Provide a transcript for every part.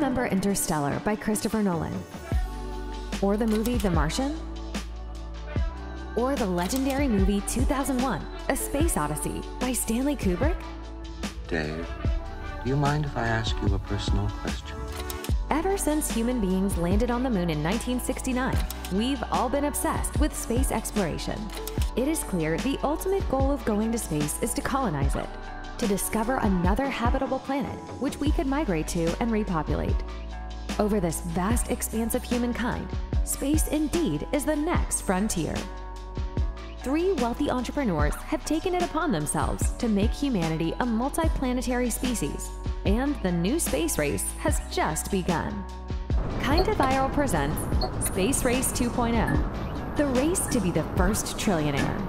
remember Interstellar by Christopher Nolan? Or the movie The Martian? Or the legendary movie 2001, A Space Odyssey by Stanley Kubrick? Dave, do you mind if I ask you a personal question? Ever since human beings landed on the moon in 1969, we've all been obsessed with space exploration. It is clear the ultimate goal of going to space is to colonize it, to discover another habitable planet which we could migrate to and repopulate. Over this vast expanse of humankind, space indeed is the next frontier. 3 wealthy entrepreneurs have taken it upon themselves to make humanity a multiplanetary species, and the new space race has just begun. KindaViral presents Space Race 2.0, the race to be the first trillionaire.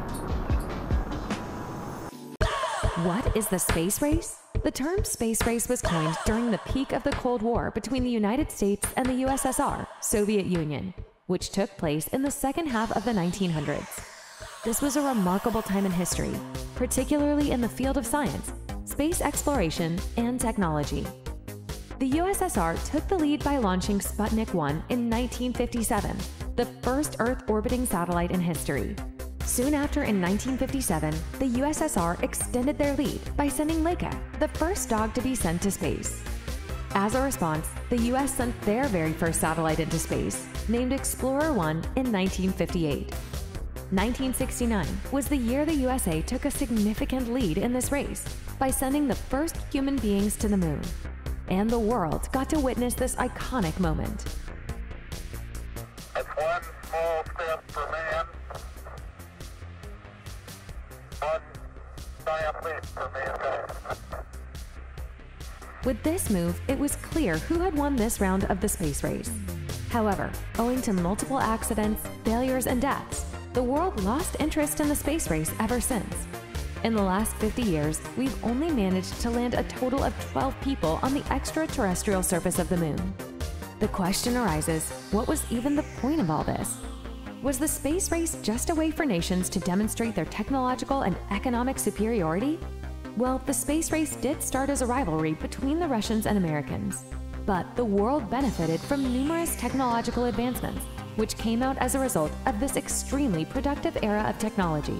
What is the space race? The term space race was coined during the peak of the Cold War between the United States and the USSR, Soviet Union, which took place in the second half of the 1900s. This was a remarkable time in history, particularly in the field of science, space exploration, and technology. The USSR took the lead by launching Sputnik 1 in 1957, the first Earth-orbiting satellite in history. Soon after, in 1957, the USSR extended their lead by sending Laika, the first dog to be sent to space. As a response, the US sent their very first satellite into space, named Explorer 1 in 1958. 1969 was the year the USA took a significant lead in this race by sending the first human beings to the moon. And the world got to witness this iconic moment. That's one small step for man, one giant leap for mankind. With this move, it was clear who had won this round of the space race. However, owing to multiple accidents, failures, and deaths, the world lost interest in the space race ever since. In the last 50 years, we've only managed to land a total of 12 people on the extraterrestrial surface of the moon. The question arises, what was even the point of all this? Was the space race just a way for nations to demonstrate their technological and economic superiority? Well, the space race did start as a rivalry between the Russians and Americans. But the world benefited from numerous technological advancements, which came out as a result of this extremely productive era of technology.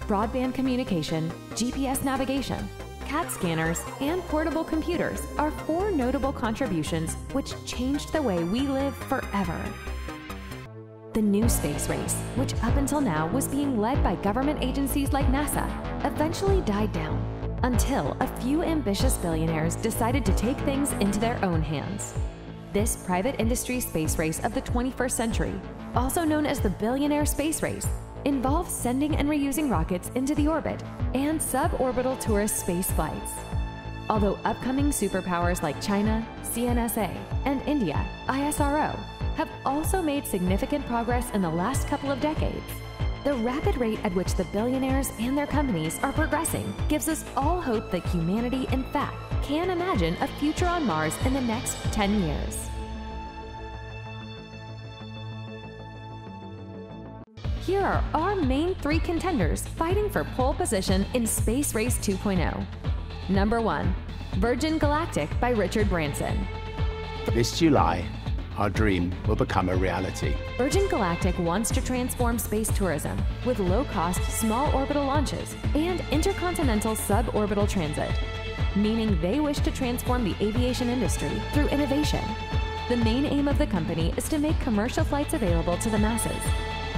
Broadband communication, GPS navigation, CAT scanners, and portable computers are 4 notable contributions which changed the way we live forever. The new space race, which up until now was being led by government agencies like NASA, eventually died down until a few ambitious billionaires decided to take things into their own hands. This private industry space race of the 21st century, also known as the billionaire space race, involves sending and reusing rockets into the orbit and suborbital tourist space flights. Although upcoming superpowers like China, CNSA, and India, ISRO, have also made significant progress in the last couple of decades, the rapid rate at which the billionaires and their companies are progressing gives us all hope that humanity, in fact, can imagine a future on Mars in the next 10 years. Here are our main 3 contenders fighting for pole position in Space Race 2.0. Number 1, Virgin Galactic by Richard Branson. This July, our dream will become a reality. Virgin Galactic wants to transform space tourism with low-cost, small orbital launches and intercontinental suborbital transit, meaning they wish to transform the aviation industry through innovation. The main aim of the company is to make commercial flights available to the masses.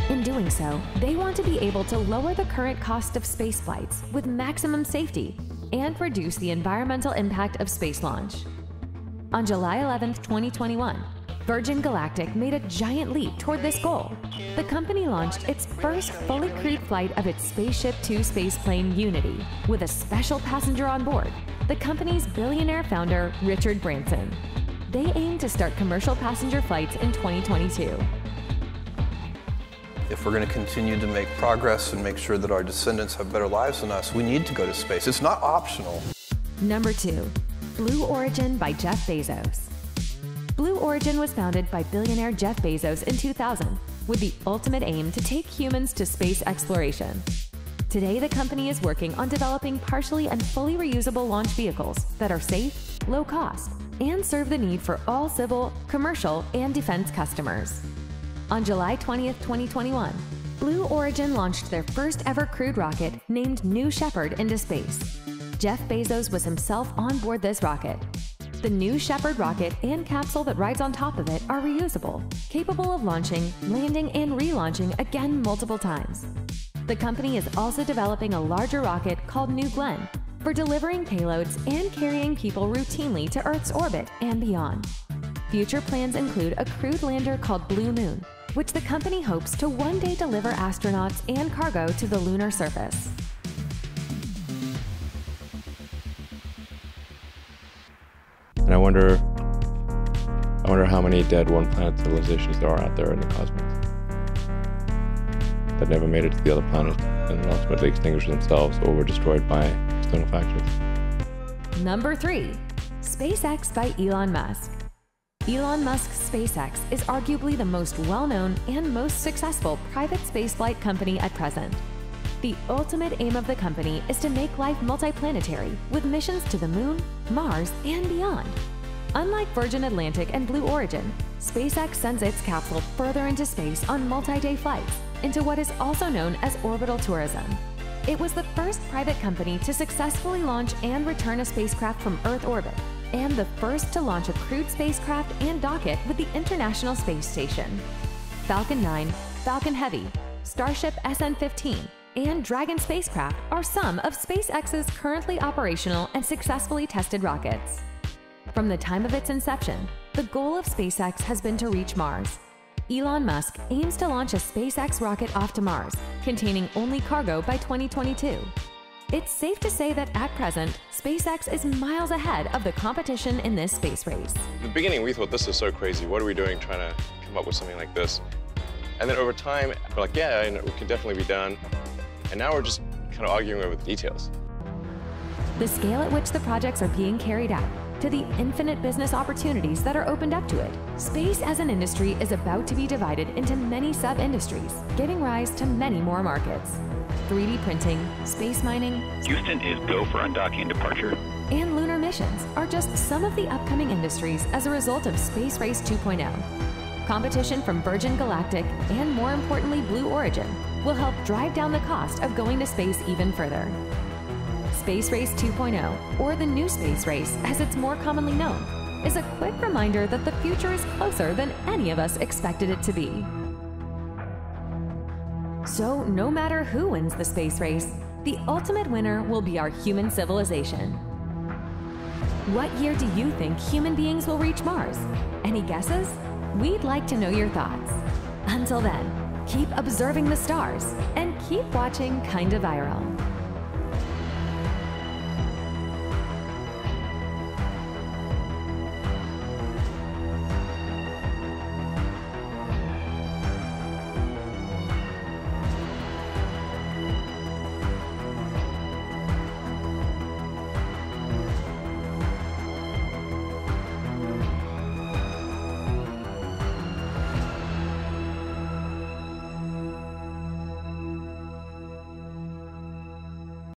In doing so, they want to be able to lower the current cost of space flights with maximum safety and reduce the environmental impact of space launch. On July 11, 2021, Virgin Galactic made a giant leap toward this goal. The company launched its first fully crewed flight of its Spaceship Two spaceplane Unity with a special passenger on board, the company's billionaire founder, Richard Branson. They aim to start commercial passenger flights in 2022. If we're going to continue to make progress and make sure that our descendants have better lives than us, we need to go to space. It's not optional. Number 2, Blue Origin by Jeff Bezos. Blue Origin was founded by billionaire Jeff Bezos in 2000 with the ultimate aim to take humans to space exploration. Today, the company is working on developing partially and fully reusable launch vehicles that are safe, low cost, and serve the need for all civil, commercial, and defense customers. On July 20th, 2021, Blue Origin launched their first ever crewed rocket named New Shepard into space. Jeff Bezos was himself on board this rocket. The New Shepard rocket and capsule that rides on top of it are reusable, capable of launching, landing, and relaunching again multiple times. The company is also developing a larger rocket called New Glenn for delivering payloads and carrying people routinely to Earth's orbit and beyond. Future plans include a crewed lander called Blue Moon, which the company hopes to one day deliver astronauts and cargo to the lunar surface. And I wonder how many dead one-planet civilizations there are out there in the cosmos that never made it to the other planet and ultimately extinguished themselves or were destroyed by external factors. Number 3. SpaceX by Elon Musk. Elon Musk's SpaceX is arguably the most well-known and most successful private spaceflight company at present. The ultimate aim of the company is to make life multiplanetary with missions to the Moon, Mars, and beyond. Unlike Virgin Galactic and Blue Origin, SpaceX sends its capsule further into space on multi-day flights into what is also known as orbital tourism. It was the first private company to successfully launch and return a spacecraft from Earth orbit, and the first to launch a crewed spacecraft and dock it with the International Space Station. Falcon 9, Falcon Heavy, Starship SN-15, and Dragon spacecraft are some of SpaceX's currently operational and successfully tested rockets. From the time of its inception, the goal of SpaceX has been to reach Mars. Elon Musk aims to launch a SpaceX rocket off to Mars, containing only cargo by 2022. It's safe to say that at present, SpaceX is miles ahead of the competition in this space race. In the beginning, we thought, this is so crazy. What are we doing trying to come up with something like this? And then over time, we're like, yeah, it can definitely be done. And now we're just kind of arguing over the details. The scale at which the projects are being carried out, to the infinite business opportunities that are opened up to it, space as an industry is about to be divided into many sub-industries, giving rise to many more markets. 3D printing, space mining, Houston is go for undocking and departure, and lunar missions are just some of the upcoming industries as a result of Space Race 2.0. Competition from Virgin Galactic, and more importantly Blue Origin, will help drive down the cost of going to space even further. Space Race 2.0, or the New Space Race as it's more commonly known, is a quick reminder that the future is closer than any of us expected it to be. So no matter who wins the space race, the ultimate winner will be our human civilization. What year do you think human beings will reach Mars? Any guesses? We'd like to know your thoughts. Until then, keep observing the stars and keep watching KindaViral.